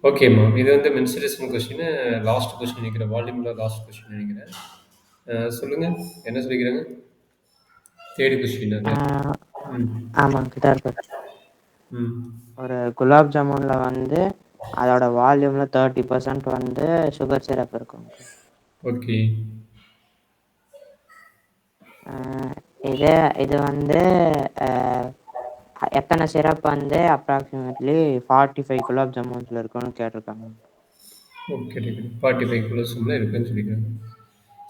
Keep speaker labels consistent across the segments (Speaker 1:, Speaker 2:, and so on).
Speaker 1: ஓகேம்மா. இது வந்து மென்சுரேஷன் கொஸ்டினு லாஸ்ட் கொஸ்டின் நெனைக்கிறேன். வால்யூம்ல லாஸ்ட் கொஸ்டின் நெனைக்கிறேன். சொல்லுங்க. என்ன சொல்லிக்கிறாங்க? 3 கொஸ்டின் அது.
Speaker 2: ஆ
Speaker 1: ம்.
Speaker 2: ஆமாங்க சார்.
Speaker 1: ம்.
Speaker 2: ஒரு குலாப் ஜாமுன்ல வந்து அதோட வால்யூம்ல 30% வந்து சுகர் சிரப் இருக்குங்க.
Speaker 1: ஓகே.
Speaker 2: இது வந்து எத்தனை சிரப் வந்து அப்ராக்சிமேட்லி 45 குலாப் ஜாமுன்ஸ்ல இருக்கும்னு கேட்டிருக்காங்க.
Speaker 1: ஓகே. 45 குலோஸ்ல இருக்குன்னு சொல்லிக்கிறாங்க.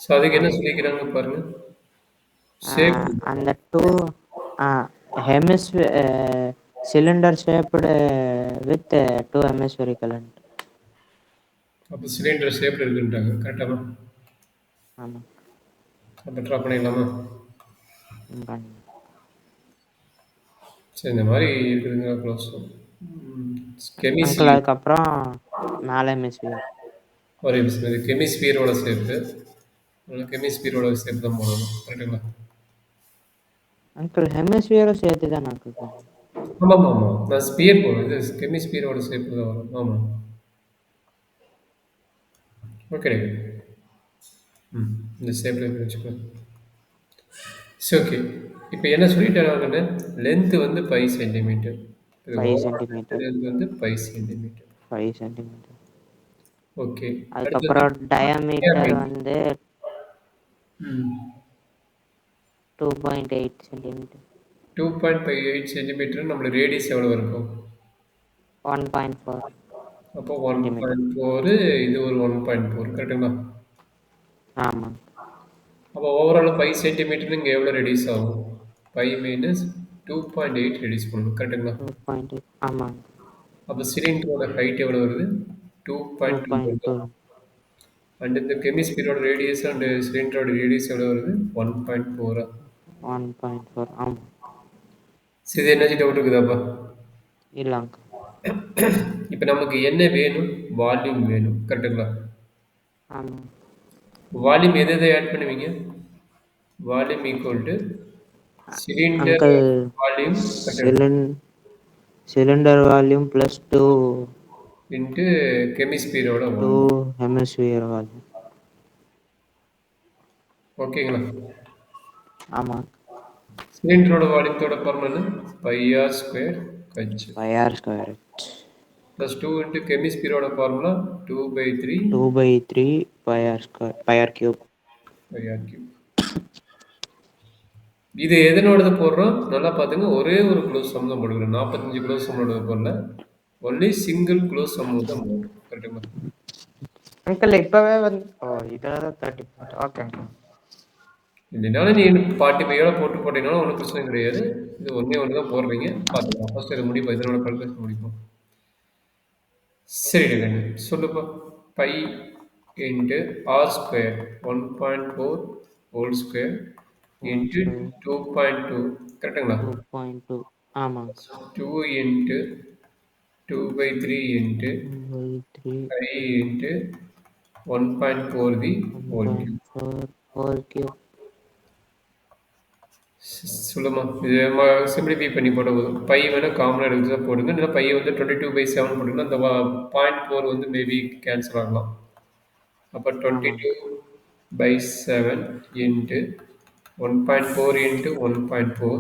Speaker 1: ஸோ அதுக்கு என்ன
Speaker 2: ஆமாங்க.
Speaker 1: சொல்லிக்கிறாங்க பாருங்க. ஷேப்
Speaker 2: அந்த two hemisphere cylinder shaped with 2 hemispherical.
Speaker 1: அப்போ சிலிண்டர் ஷேப்ல இருக்குன்ட்டாங்க. கரெக்டாமா?
Speaker 2: ஆமாம்.
Speaker 1: அப்போ ட்ரா பண்ணிடலாமா?
Speaker 2: பண்ணுங்க.
Speaker 1: சரி இந்த மாதிரி இருக்குதுங்க க்ளோஸ்.
Speaker 2: அங்கிள்
Speaker 1: கெமிஸ்பியர்
Speaker 2: அதுக்கப்புறம் மேலே ஹெமிஸ்பியர்.
Speaker 1: ஒரு நிமிஷம். இது கெமிஸ்பியரோட ஷேப்பு. கெமிஸ்பியரோட ஷேப் தான் போடணும். கரெக்டுங்களா?
Speaker 2: அங்கிள் ஹெமிஸ்பியரும் சேர்த்து தான் அங்கிள் பண்ணுங்க.
Speaker 1: ஆமாம் ஆமாம். நான் ஸ்பியர் போடுறேன். இது கெமிஸ்பியரோட ஷேப்பு தான் வரும். ஆமாம். ஓகே. ம். இந்த ஷேப்பில் வச்சுக்கலாம். சரி ஓகே. இப்போ என்ன சொல்லிட்டேன் நான் லென்த் வந்து 5 சென்டிமீட்டர். இது
Speaker 2: 5
Speaker 1: ஓவரால்
Speaker 2: சென்டிமீட்டர்.
Speaker 1: லென்த் வந்து 5 சென்டிமீட்டர்.
Speaker 2: 5 சென்டிமீட்டர்.
Speaker 1: ஓகே. அடுத்தது
Speaker 2: அதுக்கப்புறம் டயாமீட்டர் வந்து
Speaker 1: ம்.
Speaker 2: 2.8 சென்டிமீட்டர்.
Speaker 1: 2.58 சென்டிமீட்டர் நம்மளுக்கு ரேடியஸ் எவ்வளோ இருக்கும்?
Speaker 2: 1.4
Speaker 1: அப்போ
Speaker 2: சென்டிமீட்டர்.
Speaker 1: 1.4 இது ஒரு 1.4 கரெக்டுங்களா?
Speaker 2: ஆமாம்.
Speaker 1: அப்போ ஓவரால் 5 சென்டிமீட்டர் இங்கே எவ்வளோ ரெடியூஸ் ஆகும்? 5 மைனஸ் 2.8 ரெடியூஸ் பண்ணணும் கரெக்டுங்களா?
Speaker 2: 2.8. ஆமாங்க.
Speaker 1: அப்போ சிலிண்டரோட ஹைட் எவ்வளோ வருது? 2.2 வருது.
Speaker 2: 2.2.
Speaker 1: அண்ட் இந்த கெமிஸ்பியரோட ரேடியஸ் அண்ட் சிலிண்டரோட ரேடியஸ் எவ்வளோ வருது? 1.4.
Speaker 2: 1.4. ஆமாம்.
Speaker 1: சரி இது என்னாச்சு டவுட் இருக்குதாப்பா?
Speaker 2: இல்லைங்க.
Speaker 1: இப்போ நமக்கு என்ன வேணும்? வால்யூம் வேணும் கரெக்டுங்களா?
Speaker 2: ஆமாம்.
Speaker 1: வால்யூம் எதை எதை ஆட் பண்ணுவீங்க? Volume equal to cylinder
Speaker 2: uncle
Speaker 1: volume
Speaker 2: cylinder volume plus 2
Speaker 1: into கெமிஸ்பியரோட
Speaker 2: 2
Speaker 1: வால்யூம்.
Speaker 2: Hemisphere volume.
Speaker 1: ஓகேங்களா?
Speaker 2: ஆமாம்.
Speaker 1: சிலிண்டரோட வால்யூமத்தோட ஃபார்முலா என்ன? Pi r square h
Speaker 2: pi r square
Speaker 1: plus 2 into கெமிஸ்பியரோட formula 2/3
Speaker 2: 2/3 pi r square pi r cube.
Speaker 1: Pi r cube. இது எதனோடது போடுறோம்? நல்லா பார்த்துங்க. ஒரே ஒரு க்ளோஸ் சம் தான் போடுகிறோம். 45 க்ளோஸ் சம்மோட போடல. ஒன்லி சிங்கிள் க்ளோஸ் சம் தான் போடுறோம். கரெக்டுங்களா?
Speaker 2: அங்கிள் இப்போவே வந்து இதில் 30. Okay uncle.
Speaker 1: இல்லைனாலும் நீ 45 போட்டு போட்டீங்கனாலும் ஒன்றும் பிரச்சனை கிடையாது. இது ஒன்றே ஒன்று தான் போடுறீங்க. பார்த்துக்கலாம். ஃபர்ஸ்ட் இதை முடிப்போம். இதனோட கல்குலேஷன் முடிப்போம். சரி கண்ணு சொல்லுப்பா. Pi into R square 1.4 whole square into 2.2 கரெக்டுங்களா?
Speaker 2: 2.2. ஆமாங்க.
Speaker 1: 2 into 2/3 into
Speaker 2: 2/3
Speaker 1: 5 into 1.4 the whole cube.
Speaker 2: 1.4 whole cube.
Speaker 1: சொல்லுமா இது சிம்பிளிஃபை பண்ணி போட போதும். பை வேணால் காமனாக எடுத்து தான் போடுங்க. இல்லை பையை வந்து 22/7 போட்டுங்கன்னா அந்த 0.4 வந்து மேபி கேன்சல் ஆகலாம். அப்போ
Speaker 2: ஆமாங்க.
Speaker 1: 22/7 into 1.4 into 1.4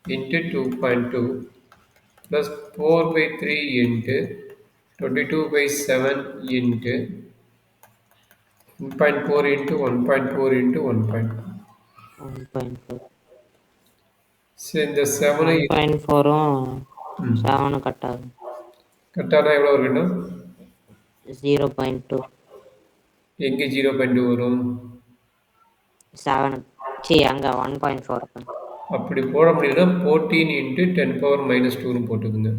Speaker 1: into 2.2 plus 4/3 into 22/7 into 1.4 into 1.4 into 1.4.
Speaker 2: 1.4.
Speaker 1: சரி இந்த 7
Speaker 2: 1.4ம் 7 கட் ஆகும்.
Speaker 1: கரெக்டாக எவ்வளோ இருக்குன்னா
Speaker 2: 0.2.
Speaker 1: எங்கே 0.2 வரும்?
Speaker 2: 7 அங்கே 1.4.
Speaker 1: அப்படி போட முடியுதுன்னா 14 இன்ட்டு 10⁻²ன்னு போட்டுக்குங்க.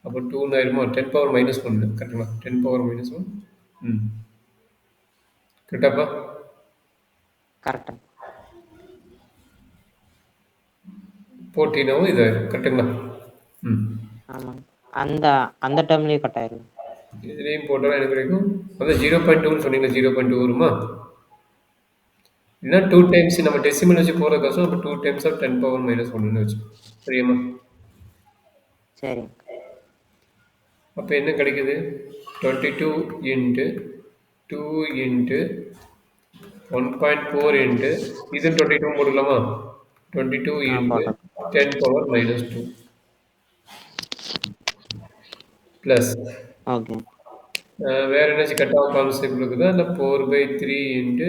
Speaker 1: அப்போ 2 ஆயிருமா? 10⁻1 கரெக்டுங்களா? 10⁻1 ம் கரெக்டாப்பா?
Speaker 2: கரெக்டாக.
Speaker 1: 14 இதாயிரும் கரெக்டுங்களா? ம்
Speaker 2: ஆமாங்க. அந்த அந்த டேர்ம்லேயே கட் ஆயிடும்.
Speaker 1: இதுலேயும் போட்டாலும் எனக்கு கிடைக்கும். அதான் 0.2ன்னு சொன்னீங்கன்னா 0.2 வருமா? இல்லைன்னா 2 டைம்ஸ் நம்ம டெசிமல் வச்சு போகிற கஷ்டம். அப்போ 2 டைம்ஸ் ஆஃப் 10⁻1ன்னு வச்சு சரியாம்மா?
Speaker 2: சரிங்க.
Speaker 1: அப்போ என்ன கிடைக்குது? 22 இன்ட்டு 2 இன்ட்டு 1.4 இன்ட்டு இது 22 போட்டுக்கலாமா? 22 இன்ட்டு
Speaker 2: போட்டோம்.
Speaker 1: 10 பவர் மைனஸ் 2 ப்ளஸ்
Speaker 2: ஓகே.
Speaker 1: வேறு ஏதாச்சும் கட் ஆஃப் கான்செப்ட் இருக்குதா? இல்லை 4/3 into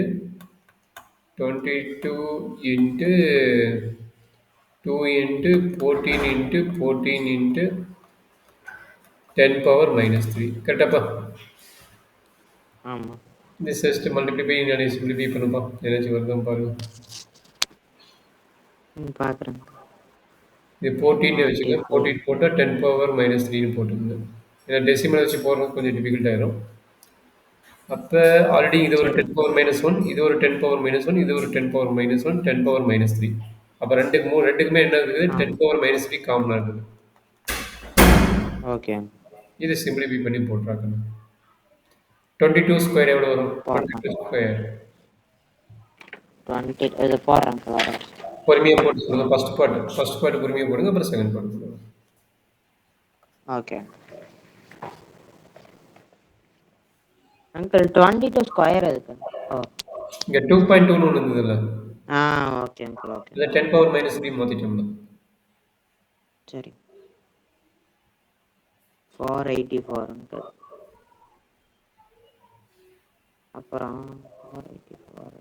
Speaker 1: 22 into 2 into 14 into 14 into 10 power minus 3 கரெக்டாப்பா?
Speaker 2: ஆமா.
Speaker 1: இந்த ஜஸ்ட் மல்டிப்ளை பண்ணி சிம்பிளிஃபை பண்ணுப்பா. ஏதாச்சும் வருதான் பாருங்க.
Speaker 2: பார்க்குறேன்.
Speaker 1: இது 14 வச்சுங்க.
Speaker 2: 24.
Speaker 1: 14 போட்டால் 10 பவர் மைனஸ் 3 போட்டுருங்க. ஏன்னா டெசிமல் வச்சு போடுறது கொஞ்சம் டிஃபிகல்ட் ஆயிரும். அப்போ ஆல்ரெடி இது ஒரு
Speaker 2: சரி.
Speaker 1: 10 பவர் மைனஸ் 1, இது ஒரு 10 பவர் மைனஸ் 1, இது ஒரு 10 பவர் மைனஸ் 1, 10 பவர் மைனஸ் 3. அப்போ ரெண்டுக்குமே என்ன இருக்குது? 10
Speaker 2: ஆமா.
Speaker 1: பவர் மைனஸ் 3 காமனாக இருக்குது.
Speaker 2: ஓகே.
Speaker 1: இது சிம்பிளிஃபை பண்ணி போட்டுறாங்க. 22 ஸ்கொயர் எவ்வளோ வரும்?
Speaker 2: போடுறேன்.
Speaker 1: 22 ஸ்கொயர்
Speaker 2: 20 இது போடுறேன் வரேன்.
Speaker 1: பொறுமையாக போட்டு சொல்லுங்கள். ஃபர்ஸ்ட் பார்ட் பொறுமையாக போடுங்க, அப்புறம் செகண்ட் பார்ட் சொல்லுங்கள்.
Speaker 2: ஓகே. அங்கிள் 22 ஸ்கொயர் எதுக்கு? ஓ.
Speaker 1: இங்கே 2.2ன்னு ஒன்று இருந்ததுல்ல,
Speaker 2: ஓகே அங்கிள். ஓகே.
Speaker 1: இதை 10 பவர் மைனஸ் 3 மாற்றிட்டோம்ல.
Speaker 2: சரி. 484 அங்கிள். அப்புறம் 484.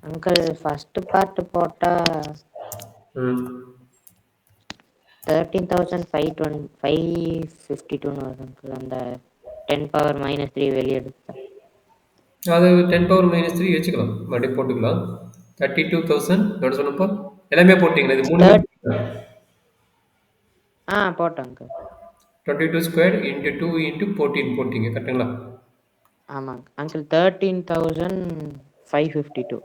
Speaker 2: அங்கிள் ஃபர்ஸ்ட் பார்ட் போட்டா 13,552 வரும் அங்கிள். அந்த 10 பவர் மைனஸ் 3 வெளியே எடுத்தா
Speaker 1: அது 10 பவர் மைனஸ் 3 வச்சுக்கலாம், மறுபடியும் போட்டுக்கலாம். 32,000 எவ்வளோ சொன்னப்போ எல்லாமே போட்டிங்களா? இது மூணுமே
Speaker 2: போட்டோம் அங்கிள்.
Speaker 1: 22 ஸ்கொயர் இன்ட்டு 2 இன்ட்டு 14 போட்டிங்க கரெக்டுங்களா?
Speaker 2: ஆமாங்க அங்கிள். 13,552.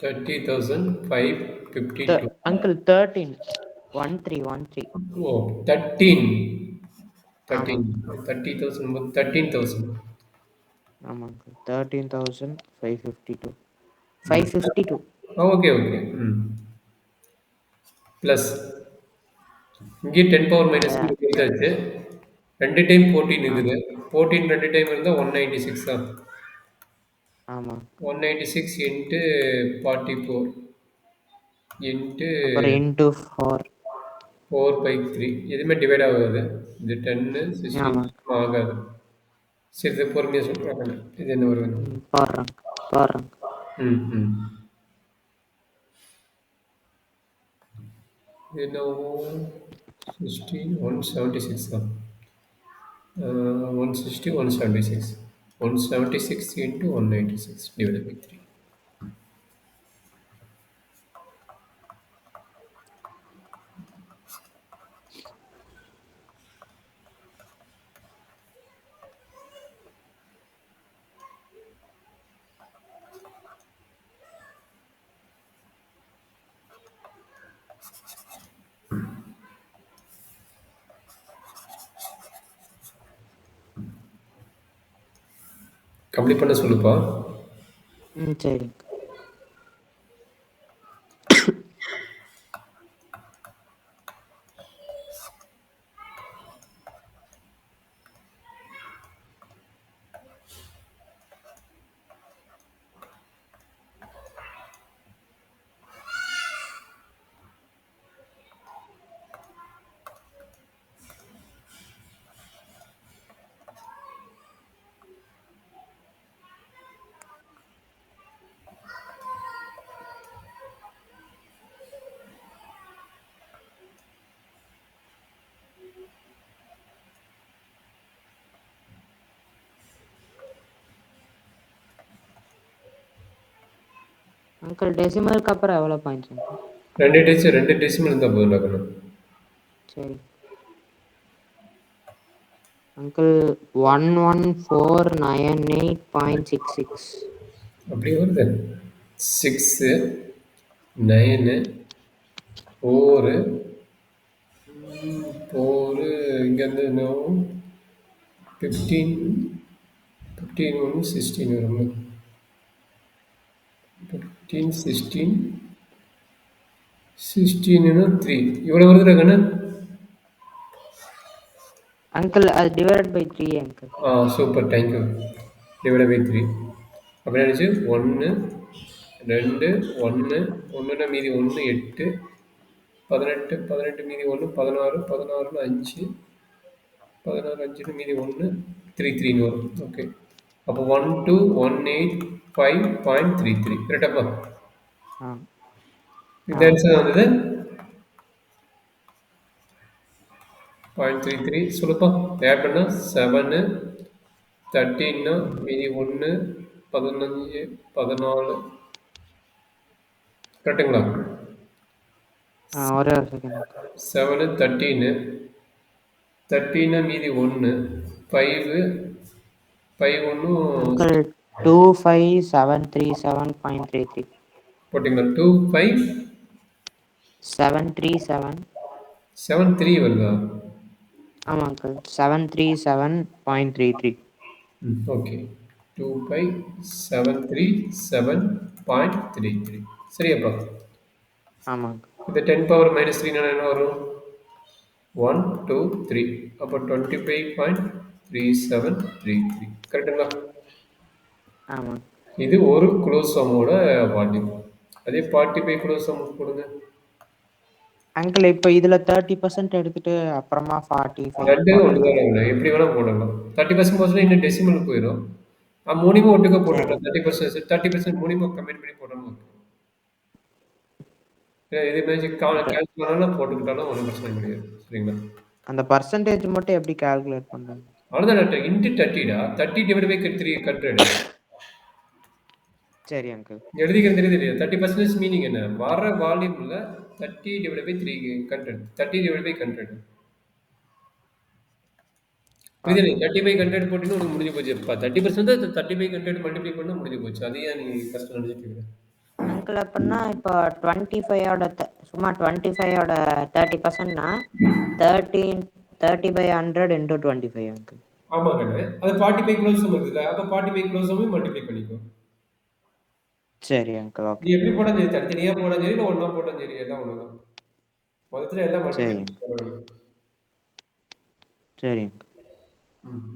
Speaker 1: 30,552.
Speaker 2: அங்கிள் 13
Speaker 1: ஓ 13
Speaker 2: ஆமாங்க.
Speaker 1: 30,000 13,000.
Speaker 2: ஆமாங்க 13,552. 552.
Speaker 1: Okay okay. ப்ளஸ் இங்கே 10 பவர் மைனஸ் 3 எடுத்தாச்சு. 2 டைம் 14 இருக்குது. 14 2 டைம் இருந்தால் 196 தான்.
Speaker 2: ஆமாம்.
Speaker 1: 196 இன்ட்டு 44 இன்ட்டு
Speaker 2: அப்புறம் இன்ட்டு 4.
Speaker 1: 4/3 எதுவுமே டிவைட் ஆகாது. இது 10 16
Speaker 2: ஆமாம்.
Speaker 1: ஆகாது. சரி இது பொறுமையாக சொல்கிறாங்க. இது என்ன வருது?
Speaker 2: போடுறேன்.
Speaker 1: ம் ம் இது என்னவோ 60 176 தான். 160 176 176 into 196 divided by 3. கம்ப்ளீட் பண்ண சொல்லுப்பா.
Speaker 2: சரி. அங்கிள் டெசிமலுக்கு அப்புறம் எவ்வளோ பாயிண்ட்ஸ் அங்கிள்?
Speaker 1: ரெண்டு டெசிமல் இருந்தால் போதும்டா கண்ணு.
Speaker 2: சரி அங்கிள் 11,498.66.
Speaker 1: அப்படி வருது. 6 9 4 4 இங்கேருந்து இன்னும் 15 15 ஒன்று 16 வரும். 15 16 16 3 இவ்வளோ வருதுடா கண்ணு.
Speaker 2: அங்கிள் அது divided by 3 uncle.
Speaker 1: Super, thank you. Divide by 3 அப்படி நினச்சி 1 2 1 ஒன்றுனா மீதி 1 8 18 18 மீதி 1 16 16 5 16 5 மீதி 1 3 3 வரும். ஓகே, அப்போ 1218.5.33 கரெக்டாப்பா?
Speaker 2: ஆ
Speaker 1: இந்த ஆன்சர் வந்தது 0.33. சொல்லுப்பா, ஆட் பண்ணா 7 13 மீதி 1 15 14 கரெக்டுங்களா?
Speaker 2: ஒரே ஒரு செகண்ட் அங்கிள்.
Speaker 1: 7 13 13 மீதி 1 5 5 ஒன்றும்
Speaker 2: அங்கிள் 25,737.33.
Speaker 1: போட்டிங்களா? 25
Speaker 2: 737.
Speaker 1: 73 வருதா?
Speaker 2: ஆமாம் அங்கிள் 737.33.
Speaker 1: ஓகே, 25,737.33. சரியாப்பா?
Speaker 2: ஆமாங்க.
Speaker 1: இந்த 10 பவர் மைனஸ் 3 என்ன வரும்? 1 2 3. அப்போ 25.3733 கரெக்டுங்களா?
Speaker 2: ஆமாங்க.
Speaker 1: இது ஒரு குளோசோமோட வால்யூம். அதே 45 குளோசோம் கொடுங்க.
Speaker 2: அங்கிள் இப்போ இதுல 30% எடுத்துட்டு அப்புறமா 45
Speaker 1: ரெண்டே ஒன்று
Speaker 2: போடலாம்.
Speaker 1: தான் இல்லை, எப்படி வேணால் போடலாம். 30% போச்சுன்னா இன்னும் டெசிமல் போயிடும். மூலியமாக ஒட்டுக்க
Speaker 2: சரி
Speaker 1: போட்டுடலாம். 30% மூலியமாக கமெண்ட் பண்ணி போடணும். இது மேஜிக் கேன்சல் பண்ணாலும் போட்டுக்கிட்டாலும் ஒன்றும் பிரச்சனை கிடையாது. சரிங்களா?
Speaker 2: அந்த பர்சன்டேஜ் மட்டும் எப்படி கால்குலேட் பண்றது?
Speaker 1: அவ்வளோதான், இன்ட்டு 30டா. 30 divide by 300.
Speaker 2: சரி அங்கிள்.
Speaker 1: எழுதிக்கிறது தெரியுது. 30% மீனிங் என்ன? வர வால்யூமில் 30 டிவைட் பை 300. 30 divide by 100. புரியுது?
Speaker 2: ஓகே
Speaker 1: 30 பை 100 போட்டிங்கன்னா உனக்கு முடிஞ்சு போச்சு. 30% 30 பை 100 மல்டிப்ளை பண்ணால் முடிஞ்சு போச்சு. அதையே நீ கஷ்டம் நினைச்சிட்டு இருக்க.
Speaker 2: அங்கிள் அப்படின்னா இப்போ 25ஓட சும்மா 25ஓட 30%னா 30/100 இன்டூ 25 அங்கிள்.
Speaker 1: ஆமாம் கண்ணு, அது 45 க்ளோஸும் இருக்குல்ல, அப்போ 45 க்ளோஸுமே மல்டிப்ளை பண்ணிக்கோ.
Speaker 2: சரி அங்கிள்.
Speaker 1: நீ
Speaker 2: ஓகே.
Speaker 1: எப்படி போட்டாலும் சரி, தனித்தனியாக போட்டாலும் சரி, இல்லை ஒன்றா போட்டாலும் சரி, எல்லாம் ஒன்று தான். மொத்தத்தில் எல்லாம் மல்டிப்ளை
Speaker 2: சரி
Speaker 1: பண்ணி.
Speaker 2: சரி அங்கிள்.
Speaker 1: ம்.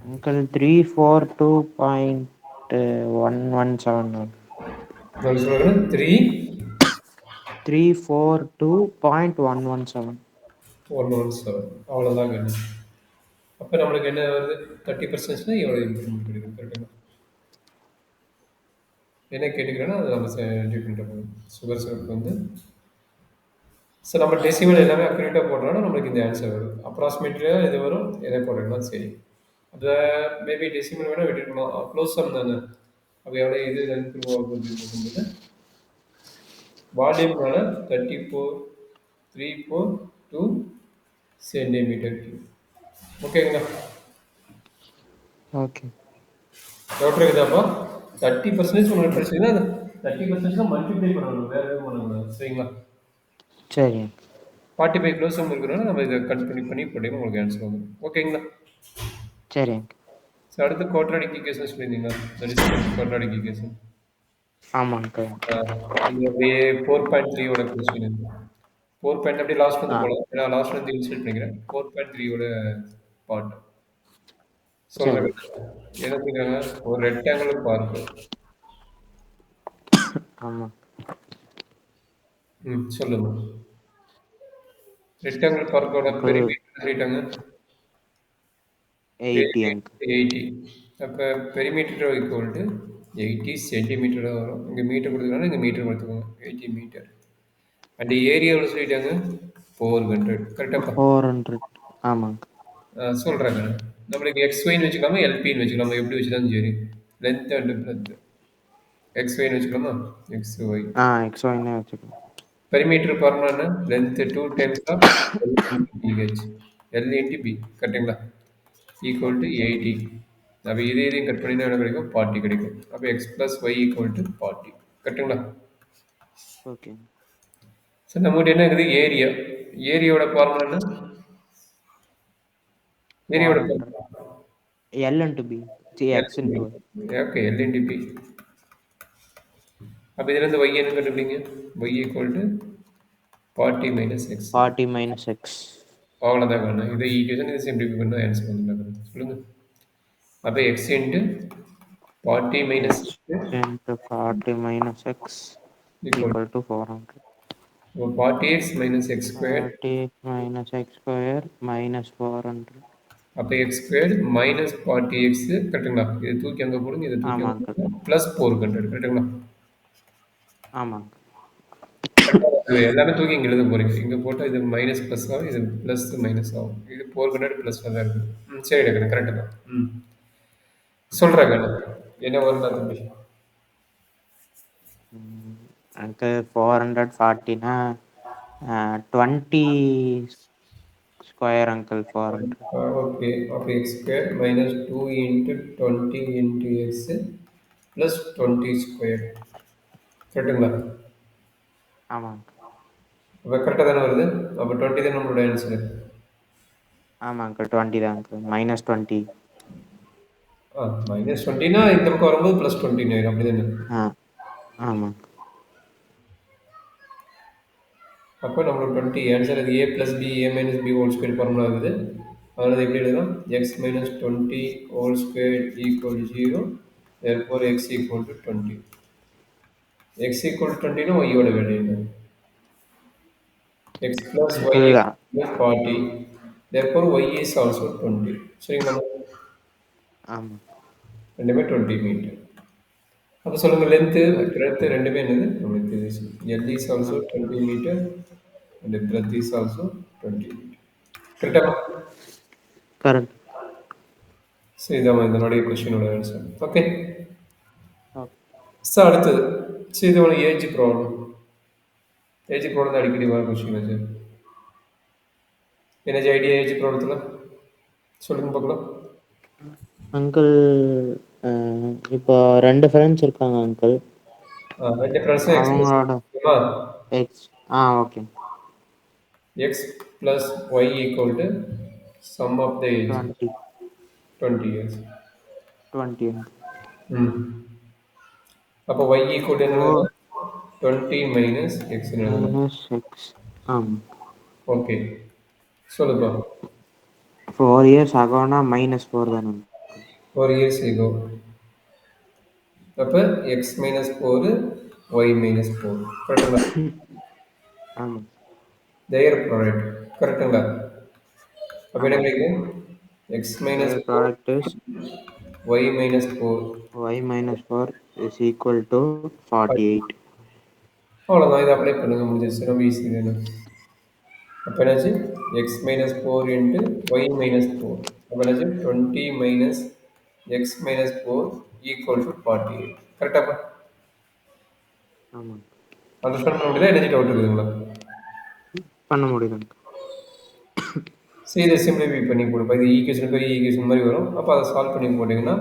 Speaker 2: அங்கிள் 342.117.
Speaker 1: நான் சொல்கிறேன்
Speaker 2: 342.117.
Speaker 1: 3 1 1 7. அவ்வளோதான் கண்ணு. அப்ப நம்மளுக்கு என்ன வருது? 30%னா எவ்வளோ இம்ப்ரூவ்மென்ட் கிடைக்கும்? கரெக்ட்டுங்களா? என்ன கேட்டுக்கிறேன்னா, அத நம்ம ரெடி பண்றது. சுகர் சிரப் வந்து நம்ம டெசிமல் எல்லாமே அக்யூரேட்டா போடுறோம்னா, நம்மளுக்கு இந்த ஆன்சர் வரும். அப்ராக்ஸிமேட்டலியா இது வரும். எதை போடுறீங்களோ சரி. அத மேபி டெசிமல் வேணா விட்டுருக்கலாம். க்ளோஸ் சம் தானே. அப்ப எவ்வளோ இது லென்த் போகுது போகும்போது, வால்யூம்னால 34,342 சென்டிமீட்டர் கியூப். ஓகேங்களா?
Speaker 2: ஓகே.
Speaker 1: டவுட் இருக்குதாப்பா? 30% உங்களுக்கு பிரச்சனைனா, அது 30% மல்டிப்ளை பண்ணணும். வேற எதுவும் பண்ணக்கூடாது. சரிங்களா?
Speaker 2: சரி.
Speaker 1: 45 க்ளோஸ் சம் இருக்கிறனால நம்ம இதை கட் பண்ணி போட்டீங்கன்னா உங்களுக்கு ஆன்சர் வந்துடும். ஓகேங்களா?
Speaker 2: சரி.
Speaker 1: ஸோ அடுத்து குவாட்ராடிக் ஈக்குவேஷன் சொல்லியிருந்தீங்களா? That is quadratic equation.
Speaker 2: ஆமா அங்கிள்.
Speaker 1: இது அப்படியே 4.3 ஓட கொஸ்டின் இது. 4 அப்படியே லாஸ்ட் வந்து
Speaker 2: ஆ
Speaker 1: போகலாம். ஏன்னா லாஸ்ட் வந்து இன்சல்ட் பண்ணிக்கிறேன். 4.3 ஓட பார்ட்
Speaker 2: சரி.
Speaker 1: சொல்றேன். என்ன சொல்றாங்க? ஒரு ரெக்டாங்குலர் பார்க்.
Speaker 2: ஆமா.
Speaker 1: சொல்லுங்க. ரெக்டாங்குலர் பார்க்கோட
Speaker 2: அங்கிள்
Speaker 1: பெரிமீட்டர் சொல்லிட்டாங்க.
Speaker 2: 80 அங்கிள்.
Speaker 1: 80. அப்போ பெரிமீட்டர் ஈக்குவல் டு 80 சென்டிமீட்டர் தான் வரும். இங்கே மீட்டர் கொடுத்துருக்காங்க, இங்கே மீட்டர் கொடுத்துக்கோங்க. 80 மீட்டர். அண்ட் ஏரியா எவ்வளோ சொல்லிட்டாங்க? 400. கரெக்டாப்பா?
Speaker 2: 400. ஆமாங்க.
Speaker 1: சொல்கிறாங்க. நம்மளுக்கு எக்ஸ்ஒய்னு வச்சுக்கலாமா, எல்பின்னு வச்சுக்கலாமா, எப்படி வச்சுருந்தாலும் சரி. Length and breadth. எக்ஸ்ஒய்னு வச்சுக்கலாமா? எக்ஸ்ஒய்.
Speaker 2: எக்ஸ்ஒய்னே வச்சுக்கலாம்.
Speaker 1: Perimeter formula length 2 times of l into b h. L into b. கரெக்டுங்களா? Equal to 80. அப்போ இதையும் கட் பண்ணினா என்ன கிடைக்கும்? 40 கிடைக்கும். அப்போ X plus Y equal to 40. கரெக்டுங்களா?
Speaker 2: ஓகே.
Speaker 1: சார் நம்மகிட்ட என்ன இருக்குது? ஏரியா. ஏரியாவோட ஃபார்முலா என்ன? ஏரியாவோட
Speaker 2: 400.
Speaker 1: Formula
Speaker 2: L into B. See,
Speaker 1: L
Speaker 2: X into Y.
Speaker 1: Okay, L into B. அப்போ இதுலேருந்து ஒய் என்ன கண்டுபிடிங்க? Y equal to 40 minus X.
Speaker 2: 40 minus X.
Speaker 1: அவ்வளோதான் வேணும். இதை ஈக்குவேஷன் இதை சிம்பிளிஃபை பண்ணால் ஆன்சர் வந்துடும். சொல்லுங்கள். அப்போ X into 40 minus
Speaker 2: X into 40 minus X
Speaker 1: equal
Speaker 2: equal to 400.
Speaker 1: 40 X minus X square.
Speaker 2: 40 minus X square minus 400.
Speaker 1: அப்போ எக்ஸ் ஸ்கொயர் மைனஸ் 40 எக்ஸ். கரெக்டுங்களா? இதை தூக்கி அங்கே போடுங்க, இதை தூக்கி அங்கே
Speaker 2: ஆமாங்க.
Speaker 1: போடுங்க. ப்ளஸ் 400. கரெக்டுங்களா?
Speaker 2: ஆமாங்க.
Speaker 1: இது எல்லாமே தூக்கி இங்கே எழுத போகிறீங்க. இங்கே போட்டால் இது மைனஸ் ப்ளஸ் ஆகும், இது ப்ளஸ் மைனஸ் ஆகும். இது 400 ப்ளஸ் தான் இருக்குது. சரி எடுக்கணும். கரெக்டு தான். சொல்கிறாங்க. என்ன வரும் தம்பி?
Speaker 2: Uncle 440 na 20 square uncle 400.
Speaker 1: Okay. அப்போ X square minus 2 into 20 into X plus 20 square. கரெக்டுங்களா?
Speaker 2: ஆமாங்க.
Speaker 1: அப்போ கரெக்டாக தானே வருது? அப்போ 20 தான் நம்மளோட ஆன்சரு.
Speaker 2: ஆமாம் அங்கிள் 20 தான் அங்கிள். -20.
Speaker 1: மைனஸ் 20னா இந்த பக்கம் வரும்போது ப்ளஸ் 20 ஆயிடும். அப்படி தானே?
Speaker 2: ஆமாங்க.
Speaker 1: அப்போ நம்மளோட 20 ஆன்சர் அது a plus b a minus b whole square formula இருக்குது. அதனால் எப்படி எழுதலாம்? X minus 20 whole square equal 0. therefore x equal to 20. X equal to 20னா ஒய்யோட வேல்யூ என்ன? X plus y
Speaker 2: uncle
Speaker 1: equal 40. therefore y is also 20. சரிங்களா?
Speaker 2: ஆமாம்.
Speaker 1: ரெண்டுமே 20 மீட்டர். அப்போ சொல்லுங்கள், லென்த்து பிரெத்து ரெண்டுமே என்னது நம்மளுக்கு தெரியுது. L is also 20 metre and breadth is also 20 metre. கரெக்டாக?
Speaker 2: கரெக்ட்.
Speaker 1: ஸோ இதான் இதனுடைய கொஸ்டினோட ஆன்சர். ஓகே.
Speaker 2: ஓகே.
Speaker 1: ஸோ அடுத்தது. ஸோ இது ஒரு ஏஜ் ப்ராப்ளம். ஏஜ் ப்ராப்ளம் அடிக்கடி வர கொஸ்டின் அது. எனர்ஜி ஐடியா ஏஜ் ப்ராப்ளத்தில் சொல்லுங்க பார்க்கலாம்.
Speaker 2: அங்கிள் இப்போ 2 ஃப்ரெண்ட்ஸ் இருக்காங்க அங்கிள்.
Speaker 1: ரெண்டு ஃப்ரெண்ட்ஸும்
Speaker 2: அவங்களோட X okay.
Speaker 1: X plus Y equal to sum of the age
Speaker 2: 20.
Speaker 1: 20 years.
Speaker 2: 20.
Speaker 1: அப்போ ஒய் ஈக்குவல் டு என்ன? 20 மைனஸ் எக்ஸ்.
Speaker 2: Minus X. ஆமாம்.
Speaker 1: ஓகே, சொல்லுப்பா.
Speaker 2: 4 years ஆகோனா -4 தானே.
Speaker 1: 4 இயர்ஸ் ஈகோ. அப்போ எக்ஸ் மைனஸ் 4 ஒய் மைனஸ் 4. கரெக்டுங்களா?
Speaker 2: ஆமாம்.
Speaker 1: Their product. கரெக்டுங்களா? அப்போ என்ன கிடைக்கும்? x minus
Speaker 2: their
Speaker 1: 4
Speaker 2: product is
Speaker 1: y minus 4.
Speaker 2: y minus 4 is equal to 48.
Speaker 1: அவ்வளோதான். இதை அப்ளை பண்ணுங்க, முடிஞ்சிச்சு. ரொம்ப ஈஸி வேணும். அப்போ என்னாச்சு? X minus four into Y minus four. அப்போ என்னாச்சு? 20 minus X minus four equal to 48. கரெக்டாப்பா?
Speaker 2: ஆமாங்க.
Speaker 1: அண்டர்ஸ்டாண்ட் பண்ண முடியுதா? என்ன டவுட் இருக்குதுங்களா?
Speaker 2: பண்ண முடியுதுங்க.
Speaker 1: சரி, இதை சிம்பிளிஃபை பண்ணி போடுப்பா. இது ஈக்குவேஷன் பெரிய ஈக்குவேஷன் மாதிரி வரும். அப்போ அதை சால்வ் பண்ணி போட்டிங்கன்னா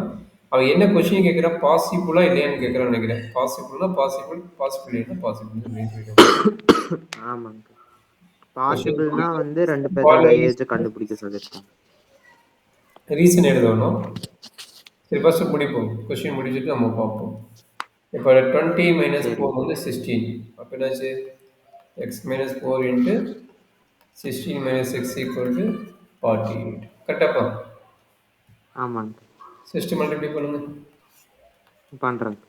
Speaker 1: அவன் என்ன கொஸ்டின் கேட்குறான், பாசிபிளா இல்லையான்னு கேட்குறான்னு நினைக்கிறேன். பாசிபிள்னா பாசிபிள், பாசிபிள் இல்லைன்னா பாசிபிள் அப்படின்னு சொல்லிட்டு
Speaker 2: ஆமாங்க.
Speaker 1: கொஸ்டின்
Speaker 2: பாசிபிள்னா வந்து 2 பேர்த்தோட ஏஜ் கண்டுபிடிக்க சொல்லியிருக்காங்க.
Speaker 1: ரீசன் எழுதணும். சரி, ஃபஸ்ட்டு முடிப்போம். கொஸ்டின் முடிச்சுட்டு நம்ம பார்ப்போம். இப்போ 20 மைனஸ்
Speaker 2: சரி.
Speaker 1: 4 வந்து 16. அப்போ என்னாச்சு? X minus 4 into 16 minus X equal to 48. கரெக்டாப்பா?
Speaker 2: ஆமாங்க.
Speaker 1: சிஸ்டம் மல்டிப்ளை பண்ணுங்க.
Speaker 2: பண்றேங்க.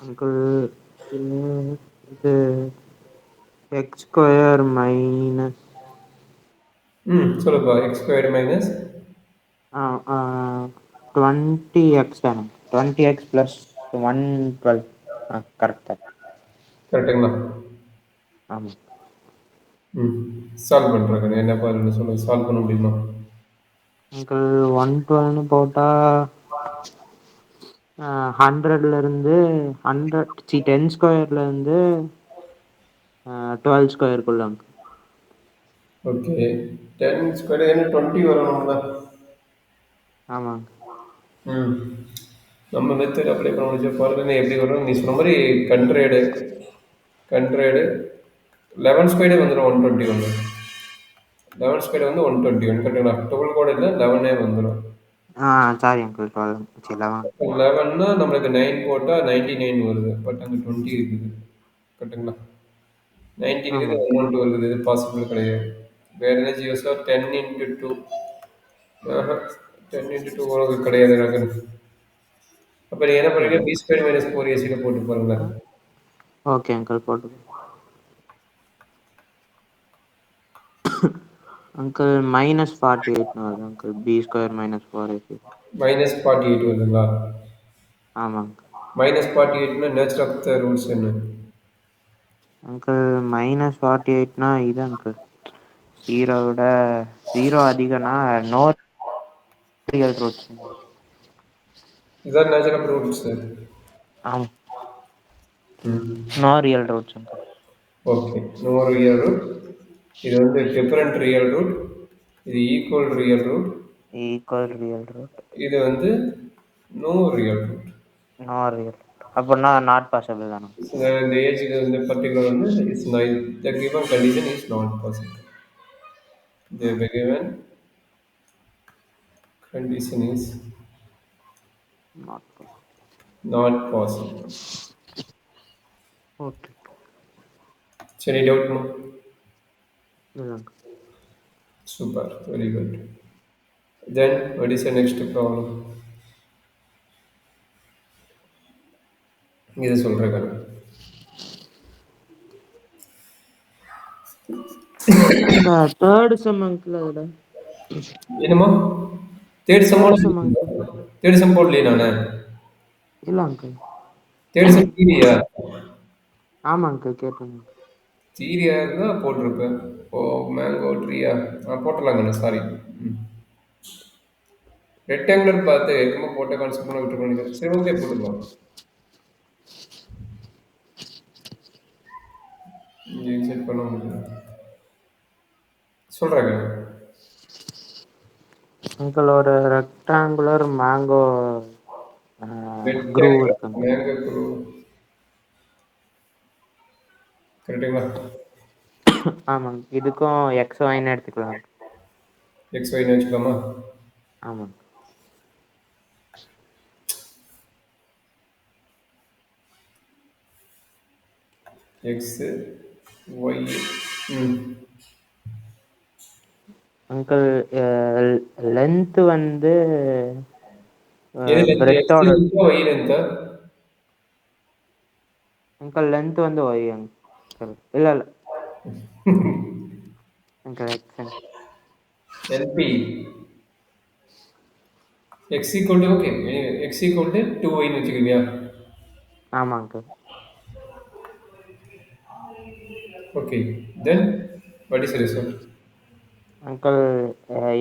Speaker 2: அங்கிள் இது எக்ஸ் ஸ்கொயர் மைனஸ்
Speaker 1: சொல்லுப்பா. எக்ஸ் ஸ்கொயர் மைனஸ்
Speaker 2: 20x தானே. 20x plus 112. கரெக்டாக.
Speaker 1: கரெக்டுங்களா?
Speaker 2: ஆமாம்.
Speaker 1: சால்வ் பண்ணுறேன். என்ன பாருன்னு சொல்லுங்கள். சால்வ் பண்ண முடியுமா?
Speaker 2: அங்கிள் 112ன்னு போட்டால் 100லேருந்து 10 ஸ்கொயர்லேருந்து 12 ஸ்கொயருக்குள்ள அங்கிள்.
Speaker 1: ஓகே. 10 ஸ்கொயர் என்ன 20 வரணும்ல?
Speaker 2: ஆமாங்க.
Speaker 1: நம்ம மெத்தட் அப்ளை பண்ண முடிஞ்ச பாருங்க எப்படி வரும். நீ சொன்ன மாதிரி கண்ட்ரேடு 11 ஸ்கொயர்டே வந்துடும். 121. 11 ஸ்கொயர் வந்து 121. கரெக்டுங்களா? 12 கூட இல்லை, 11ஏ வந்துடும்.
Speaker 2: Sorry uncle. 12 11.
Speaker 1: 11னா நம்மளுக்கு 9 போட்டால் 99 வருது. பட் அங்கே 20 இருக்குது. கரெக்டுங்களா? 19 இருக்குது,
Speaker 2: ஆமாங்க.
Speaker 1: 112 இருக்குது. இது பாசிபிள் கிடையாது. வேற என்ன ஜியோஸா? 10 இன்ட்டு 2. 10 இன்ட்டு 2 உனக்கு கிடையாது ரகன். அப்போ நீங்கள் என்ன பண்ணுறீங்க? பி ஸ்கொயர் மைனஸ் 4ac போட்டு பாருங்களேன்.
Speaker 2: ஓகே அங்கிள், போட்டு அங்கிள் -48 வருது uncle. B square minus 4ac.
Speaker 1: -48 வருதுங்களா?
Speaker 2: ஆமாங்க.
Speaker 1: -48னா நேச்சர் ஆஃப் த ரூட்ஸ் என்ன?
Speaker 2: அங்கிள் -48னா இது அங்கிள், 0 அதிகம்னா நோ ரியல் ரூட்ஸ்.
Speaker 1: இதுதான் நேச்சர் ஆஃப் ரூட்ஸ்.
Speaker 2: ஆமாம். No real roots uncle.
Speaker 1: Okay. No real root. இது வந்து டிஃபரண்ட் ரியல் ரூட். இது equal real root.
Speaker 2: Equal real root.
Speaker 1: இது வந்து no real root.
Speaker 2: No real root அப்படின்னா நாட் பாசிபிள் தானே.
Speaker 1: இந்த ஏஜுக்கு வந்து பர்டிகுலர் வந்து is the given condition is not possible. The given condition is
Speaker 2: not possible.
Speaker 1: not possible.
Speaker 2: Okay.
Speaker 1: Any doubt? No?
Speaker 2: இல்லைங்க.
Speaker 1: Super, very good. Then what is the next problem? இது சொல்றேன்.
Speaker 2: அந்த third செம் uncle. அதில்
Speaker 1: என்னமோ third
Speaker 2: third
Speaker 1: sum
Speaker 2: செம் uncle.
Speaker 1: Third sum போடலையே நானு.
Speaker 2: இல்லை uncle.
Speaker 1: Third sum தீரியா?
Speaker 2: ஆமாம் uncle, கேட்டுருங்க.
Speaker 1: தீரியா இருந்தால் போட்டிருப்பேன். ஓ, மேங்கோ ட்ரீயா? போட்டலாங்கண்ணா, சாரி. ரெக்டாங்குலர் பார்த்து ஏற்கனவே போட்ட கான்செப்ட் பண்ண விட்டு பண்ணிக்கிறேன். சரி, ஓகே, போட்டுக்கலாம். செட் பண்ண முடியும் சொல்கிறேங்க.
Speaker 2: அங்கிள் ஒரு ரெக்டாங்குலர் மேங்கோ குரூ
Speaker 1: ரெக்டாங்குலர்
Speaker 2: இருக்குங்க.
Speaker 1: மேங்கோ குரு கரெக்டுங்களா?
Speaker 2: ஆமாங்க. இதுக்கும் எக்ஸ் ஒய்ன்னு எடுத்துக்கலாங்க.
Speaker 1: எக்ஸ் ஒய்னு வச்சுக்கலாமா?
Speaker 2: ஆமாங்க.
Speaker 1: X y. ம்.
Speaker 2: அங்கிள் லென்த் வந்து
Speaker 1: எது லென்த்? எக்ஸ்
Speaker 2: பிரெட்டோட
Speaker 1: லென்த்தா ஒய் லென்த்தா?
Speaker 2: அங்கிள் லென்த் வந்து ஒய் அங்கிள். இல்லை இல்லை uncle x.
Speaker 1: L b x equal to okay x equal to 2ஒய்னு வச்சுக்கிறியா?
Speaker 2: ஆமாம் uncle.
Speaker 1: Okay then what is result?
Speaker 2: Uncle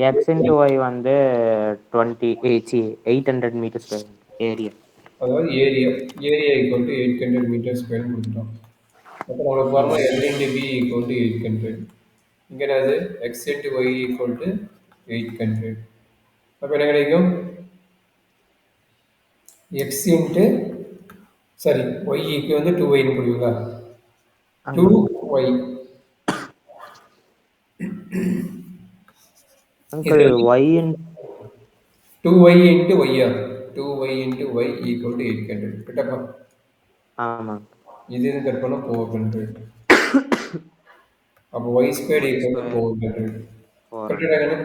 Speaker 2: x into y வந்து 800 மீட்டர் ஸ்கொயர் ஏரியா.
Speaker 1: அதாவது area equal to 800 meter square கொடுத்துட்டோம். அப்புறம் அவனுக்கு பாருங்கள்
Speaker 2: ஆமாம்.
Speaker 1: L into b equal to 800. இங்கே என்னது X into Y equal to 800. அப்போ என்ன கிடைக்கும்? எக்ஸ் இன்ட்டு சாரி ஒய்க்கு வந்து 2ஒய்னு போடுவீங்களா?
Speaker 2: ஆமாம்
Speaker 1: 2ஒய். இது
Speaker 2: அங்கிள்
Speaker 1: வந்து
Speaker 2: ஒய்
Speaker 1: 2ஒய் இன்ட்டு ஒய்யா? 2ஒய் இன்ட்டு ஒய் ஈக்குவல் டு 800 கிட்டப்பா.
Speaker 2: ஆமாங்க.
Speaker 1: இது கட் பண்ணால் 400. அப்போ y square
Speaker 2: y
Speaker 1: equal to
Speaker 2: square
Speaker 1: 400.
Speaker 2: 400.
Speaker 1: கரெக்டாக?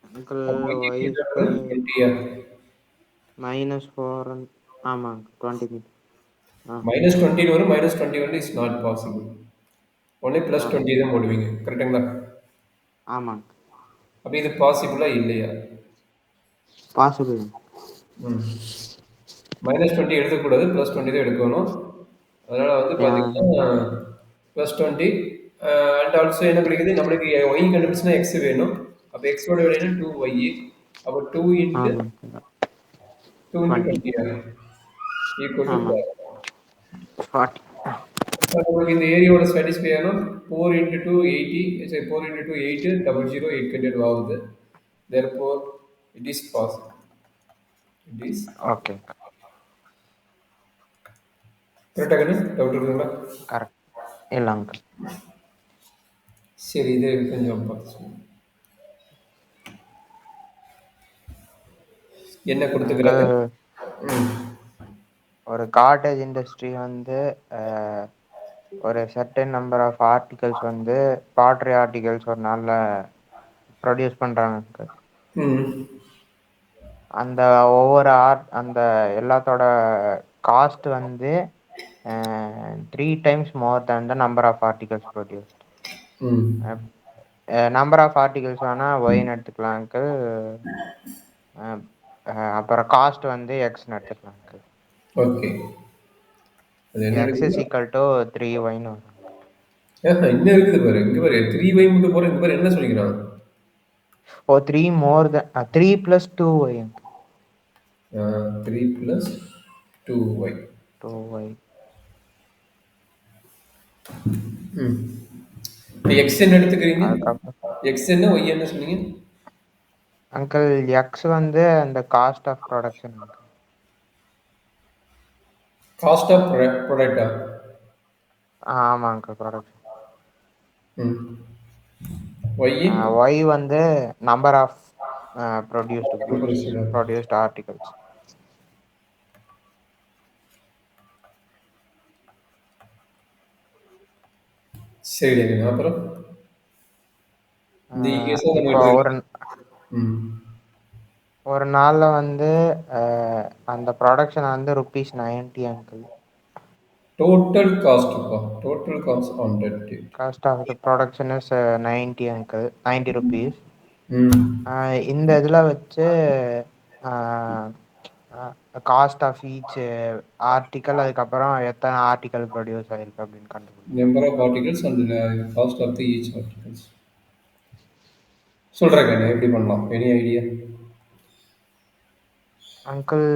Speaker 2: அங்கிள்
Speaker 1: அப்போ y
Speaker 2: y
Speaker 1: equal to
Speaker 2: square
Speaker 1: 20யா?
Speaker 2: -4 ஆமாங்க 20 மீட்டர். ஆ
Speaker 1: -20 வரும். -20 இஸ் நாட் பாசிபிள். ஒன்லி
Speaker 2: ஆமாம்.
Speaker 1: +20 தான் போடுவீங்க. கரெக்டுங்களா?
Speaker 2: ஆமாங்க.
Speaker 1: அப்போ இது பாசிபிளா இல்லையா?
Speaker 2: பாசிபிள்.
Speaker 1: ம். -20 எடுக்கக்கூடாது. +20 தான் எடுக்கணும். அதனால் வந்து பார்த்தீங்கன்னா +20 அண்ட் ஆல்சோ என்ன கிடைக்குது நம்மளுக்கு ஒய் கண்டுபிடிச்சுன்னா எக்ஸ் வேணும். அப்போ எக்ஸோட விடைனா 2ஒய். அப்போ 2 இன்ட்டு
Speaker 2: ஆமாங்க.
Speaker 1: 2 இன்ட்டு
Speaker 2: 20
Speaker 1: 20 ஈக்குவல் டு
Speaker 2: ஆமாங்க
Speaker 1: 40.
Speaker 2: 40.
Speaker 1: இப்போ உங்களுக்கு இந்த ஏரியாவோட சாட்டிஸ்ஃபை ஆகணும். 4 இன்ட்டு 2 80 சரி 4 இன்ட்டு 2 8 00 800 ஆகுது. therefore it is possible. It is
Speaker 2: okay.
Speaker 1: கரெக்டாக டவுட் இருக்குங்களா?
Speaker 2: கரெக்ட். இல்லைங்க.
Speaker 1: சரி இது கொஞ்சம் பார்த்து சொல்லுங்க. என்ன கொடுத்துக்கிறாங்க?
Speaker 2: அங்கிள்
Speaker 1: ம்.
Speaker 2: ஒரு காட்டேஜ் இண்டஸ்ட்ரி வந்து ஒரு சர்டன் நம்பர் ஆஃப் ஆர்டிகல்ஸ் வந்து பாட்ரி ஆர்டிகல்ஸ் ஒரு நாளில் ப்ரொடியூஸ் பண்ணுறாங்க அங்கிள்.
Speaker 1: ம்.
Speaker 2: அந்த ஒவ்வொரு அந்த எல்லாத்தோட காஸ்ட் வந்து 3 times more than the number of articles produced.
Speaker 1: Hmm.
Speaker 2: Number of articles வேணால் ஒய்ன்னு எடுத்துக்கலாம் அங்கிள். அப்புறம் காஸ்ட் வந்து எக்ஸ்ன்னு எடுத்துக்கலாம் அங்கிள்.
Speaker 1: ஓகே. அது என்ன
Speaker 2: எக்ஸ் இஸ்
Speaker 1: இருக்குன்னா
Speaker 2: ஈக்குவல் டு 3ஒய்ன்னு வரும்.
Speaker 1: இன்னும் இருக்குது பாரு. இங்கே பாரு 3y மட்டும் போகிறேன். இங்கே பாரு என்ன சொல்லிக்கிறான்?
Speaker 2: ஓ 3 மோர் தென் 3 + 2y அங்கிள்.
Speaker 1: 3 + 2y.
Speaker 2: 2y.
Speaker 1: ம். இப்போ எக்ஸ் என்ன எடுத்துக்கிறீங்க?
Speaker 2: அதுக்கப்புறம்
Speaker 1: எக்ஸ் என்ன ஒய் என்ன சொன்னீங்க?
Speaker 2: அங்கிள் எக்ஸ் வந்து அந்த cost of production uncle.
Speaker 1: Cost of ப்ராடக்டா?
Speaker 2: ஆமாம் அங்கிள் ப்ரொடக்ஷன்.
Speaker 1: ம். ஒய்
Speaker 2: ஒய் வந்து number of produced goods
Speaker 1: produced.
Speaker 2: Produced articles.
Speaker 1: சரி அப்புறம் இந்த கேஸை நம்ம
Speaker 2: இப்போ
Speaker 1: எடுத்துக்கலாம். ம்.
Speaker 2: ஒரு நாளில் வந்து அந்த ப்ரொடக்ஷன் வந்து ₹90 அங்கிள்.
Speaker 1: டோட்டல் காஸ்ட்டுப்பா. Total cost on that date.
Speaker 2: Cost of the production is 90 uncle. ₹90.
Speaker 1: ம்.
Speaker 2: இந்த இதில் வச்சு காஸ்ட் ஆஃப் ஈச் ஆர்டிக்கல் அதுக்கப்புறம் எத்தனை ஆர்டிக்கல் ப்ரொடியூஸ் ஆயிருக்கு அப்படின்னு கண்டுபிடிக்கும்.
Speaker 1: Number of articles and cost of the each articles. சொல்கிறேன் கண்ணு எப்படி பண்ணலாம்? Any idea?
Speaker 2: Uncle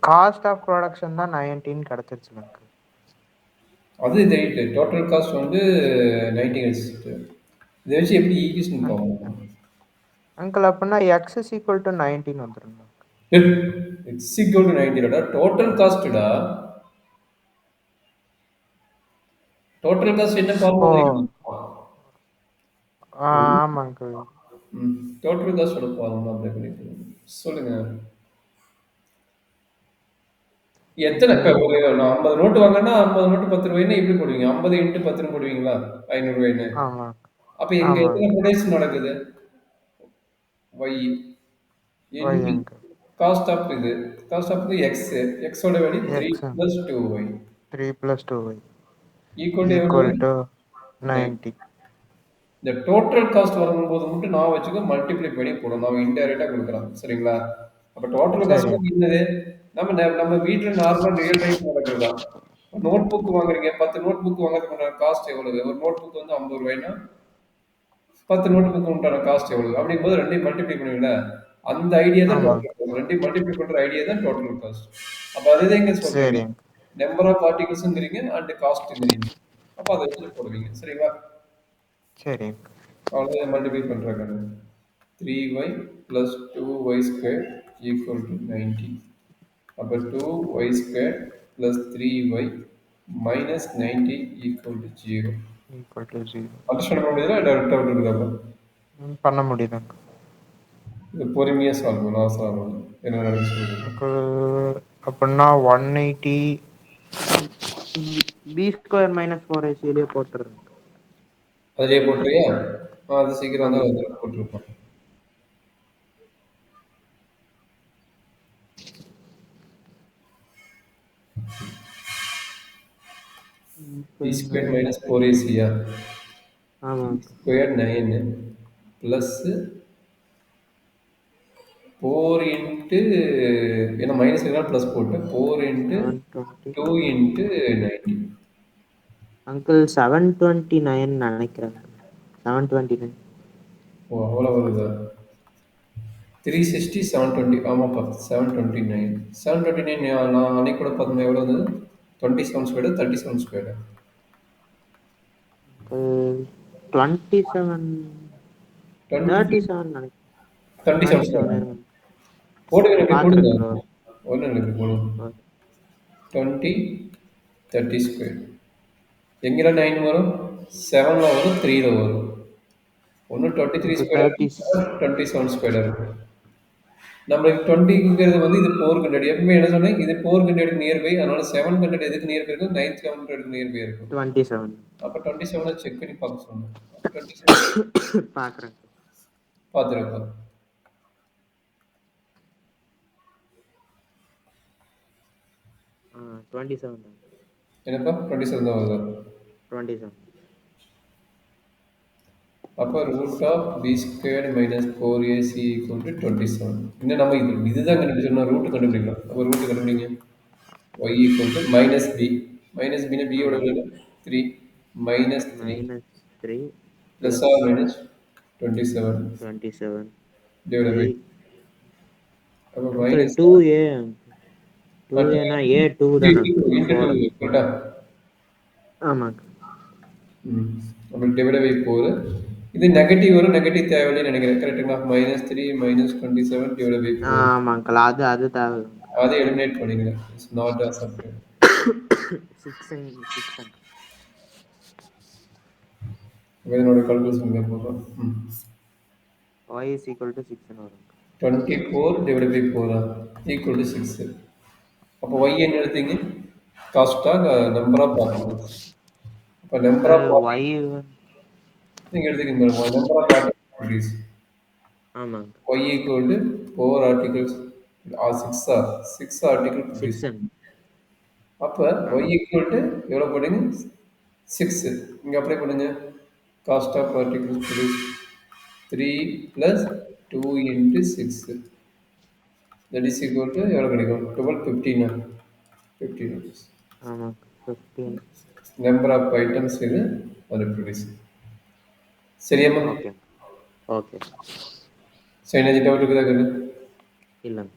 Speaker 2: cost of production தான் 19 கிடச்சிருச்சு அங்கிள்.
Speaker 1: அது இது ரைட்டு. டோட்டல் காஸ்ட் வந்து 90 இதை வச்சு எப்படி ஈக்குவேஷன் போகணும்?
Speaker 2: அங்கிள் அப்படின்னா எக்ஸ் இஸ் ஈக்குவல் டு 19 வந்துருங்க.
Speaker 1: எக்ஸ் ஈக்குவல் டு 90 டோட்டல் காஸ்ட்டா? டோட்டல் காஸ்ட் என்ன
Speaker 2: ஓ
Speaker 1: ஃபார்முலா?
Speaker 2: ஆமா அங்கிள்.
Speaker 1: டோட்டல் காஸ்டோட ஃபார்முலா அப்ளை பண்ணிக்கலாம். சொல்லுங்க. எத்தனை இப்ப
Speaker 2: அங்கிள்
Speaker 1: ஒரு நான் 50 நோட்டு வாங்குனேன்னா 50 நோட்டு ரூ. 10 எப்படி போடுவீங்க? 50 இன்டு 10ன்னு போடுவீங்களா? ரூ. 500.
Speaker 2: ஆமா
Speaker 1: அப்ப எங்க
Speaker 2: ஆமா
Speaker 1: எத்தனை ப்ரொடக்ஷன் நடக்குது? Y
Speaker 2: y
Speaker 1: into
Speaker 2: uncle.
Speaker 1: Cost of இது. காஸ்ட் ஆஃப் இது எக்ஸ். எக்ஸோட value 3
Speaker 2: x
Speaker 1: plus 2y
Speaker 2: 3 + 2y
Speaker 1: equal to எவ்வளவு?
Speaker 2: Equal to
Speaker 1: 9.
Speaker 2: 90.
Speaker 1: இந்த டோட்டல் காஸ்ட் வரும்போது மட்டும் நான் வச்சுக்க மல்டிப்ளை பண்ணி போடும். நான் இன்டைரக்டா கொடுக்குறேன். சரிங்களா? அப்ப டோட்டல் காஸ்ட்
Speaker 2: சரி
Speaker 1: என்னது? நம்ம வீட்ல நார்மல் ரியல் லைஃப் நடக்கிறதா? நோட் புக் வாங்குறீங்க. 10 நோட் புக் வாங்குறதுக்கான காஸ்ட் எவ்வளவு? ஒரு நோட் புக் வந்து ரூ. 50னா 10 நோட் புக் உண்டான காஸ்ட் எவ்வளவு? அப்படிங்கும்போது ரெண்டையும் மல்டிப்ளை பண்ணுவீங்களா? அந்த ஐடியா தான்
Speaker 2: ஆமா
Speaker 1: டோட்டல் காஸ்ட். ரெண்டையும் மல்டிப்ளை பண்ற ஐடியா தான் டோட்டல் காஸ்ட். அப்ப அதுதான் இங்க சொல்றீங்க.
Speaker 2: சரி
Speaker 1: நம்பர் ஆஃப் பார்ட்டிகல்ஸ்ங்கிறீங்க அண்ட் காஸ்ட்ங்கிறீங்க. அப்ப அதை வச்சு போடுவீங்க. சரிங்களா?
Speaker 2: சரி
Speaker 1: அவ்வளோதான் மல்டிப்ளை பண்றாங்க. 3y plus 2y² equal to 90. அப்போ 2y² plus 3y minus 90 equal to 0.
Speaker 2: Equal to 0
Speaker 1: understand பண்ண முடியுதா? டேரக்டாக இருக்குதா?
Speaker 2: பண்ண முடியுது அங்கிள்.
Speaker 1: இது பொறுமையாக சால்வ் பண்ணணும். அவசரம் பண்ணணும். என்ன நடந்துச்சு?
Speaker 2: அங்கிள் அப்படின்னா 180 b² - 4ac போட்டுருங்க.
Speaker 1: அதிலே போட்டுறியா? அது சீக்கிரம் தான்
Speaker 2: ஆமா
Speaker 1: வந்து போட்டிருப்பான். b squared minus 4ac
Speaker 2: ஆமா
Speaker 1: squared 9 plus 4 இன்ட்டு ஏன்னா மைனஸ் இருந்தால் ப்ளஸ் போட்டு 4 இன்ட்டு
Speaker 2: 720.
Speaker 1: 2 இன்ட்டு 90.
Speaker 2: அங்கிள் 729 நினைக்கிறேன். 729.
Speaker 1: ஓ அவ்வளோ வருதா? 360 720 ஆமாப்பா 729. 729 நான் அன்னைக்கு கூட பார்த்தோம் எவ்வளோ வந்தது? 27 ஸ்கொயர்டு 37 ஸ்கொயர்டு.
Speaker 2: 27
Speaker 1: டுவெண்ட்டி
Speaker 2: 37 நினைக்கிறேன்.
Speaker 1: 27
Speaker 2: 27
Speaker 1: ஸ்கொயர்டு
Speaker 2: இருங்க.
Speaker 1: போடுங்க எனக்கு போடுங்க.
Speaker 2: பாக்குறேன் ப்ரோ.
Speaker 1: ஒன்றும் எனக்கு போடுங்க. 20 30 ஸ்கொயர் எங்கேல 9 வரும்? 7ல் வரும் 3ல் வரும். ஒன்று 23
Speaker 2: அங்கிள்
Speaker 1: ஸ்கொயர்
Speaker 2: 30.
Speaker 1: 27 ஸ்கொயர் இருக்கும். நம்மளுக்கு 20ங்கிறது வந்து இது 400. எப்பவுமே என்ன சொன்னேன்? இது 400 நியர்பை. அதனால 700 எதுக்கு நியர்பை இருக்கும்? 900 நியர்பை இருக்கும்.
Speaker 2: 27
Speaker 1: அப்போ 27 செக் பண்ணி பார்க்க சொன்னேன். 27
Speaker 2: பாக்குறேன்.
Speaker 1: பார்த்துருப்பேன்.
Speaker 2: ஆ 27 தான்.
Speaker 1: என்னப்பா 27 தான் வருது.
Speaker 2: 27.
Speaker 1: அப்போ root of B squared minus 4ac equal to 27. இன்னும் நம்ம இதுதான் கண்டுபிடிச்சோம்னா ரூட்டு கண்டுபிடிக்கலாம். அப்போ ரூட்டு கண்டுபிடிங்க. y equal to minus B. Minus பின்னா பியோட
Speaker 2: ஆமா
Speaker 1: value 3 minus 3
Speaker 2: -3
Speaker 1: plus
Speaker 2: +
Speaker 1: or minus 27
Speaker 2: 27
Speaker 1: divided by
Speaker 2: 3.
Speaker 1: அப்போ
Speaker 2: uncle
Speaker 1: minus
Speaker 2: 2a. 2a a 2 தானே அங்கிள்?
Speaker 1: இன்ட்டு
Speaker 2: 4.
Speaker 1: 2 கரெக்டா?
Speaker 2: ஆமாங்க.
Speaker 1: அப்போ டிவைட் பை 4. இது நெகட்டிவ் வரும். நெகட்டிவ் தேவையில்லைன்னு நினைக்கிறேன். கரெக்டுங்களா? -3 மைனஸ் 27 டிவைட் பை 4.
Speaker 2: ஆமா அங்கிள். அது தேவை.
Speaker 1: அதை எலிமினேட் பண்ணிடுங்க. It's not accepted.
Speaker 2: 6 அங்கிள்.
Speaker 1: இதனோட கால்குலேஷன் இங்கே போடுறோம்.
Speaker 2: y is equal to 6 வரும்.
Speaker 1: 24 divided by 4 equal to 6. அப்போ y என்ன எடுத்தீங்க? காஸ்ட்டாக நம்பர் ஆஃப் பார்ட்டிகல்ஸ். அப்போ number
Speaker 2: uncle
Speaker 1: of
Speaker 2: y
Speaker 1: particles நீங்கள் எடுத்துக்கிங்க. நம்பர் ஆஃப் பார்ட்டிகல்ஸ்
Speaker 2: ஆமாங்க.
Speaker 1: y equal to 4 articles or 6 article
Speaker 2: 6
Speaker 1: produced.
Speaker 2: Uncle.
Speaker 1: அப்போ y
Speaker 2: ஆமாங்க.
Speaker 1: equal to எவ்வளோ போடுங்க? 6. இங்கே அப்ளை பண்ணுங்க. Cost of particles produce 3 plus 2 into 6. That is equal to எவ்வளோ கிடைக்கும்? 12 15 15 rupees.
Speaker 2: ஆமாங்க. 15.
Speaker 1: Number of items இது அது ப்ரொடியூஸ். சரியாம்மா?
Speaker 2: Okay okay.
Speaker 1: சரி என்ன டவுட் இருக்குதா?
Speaker 2: இல்லைங்க.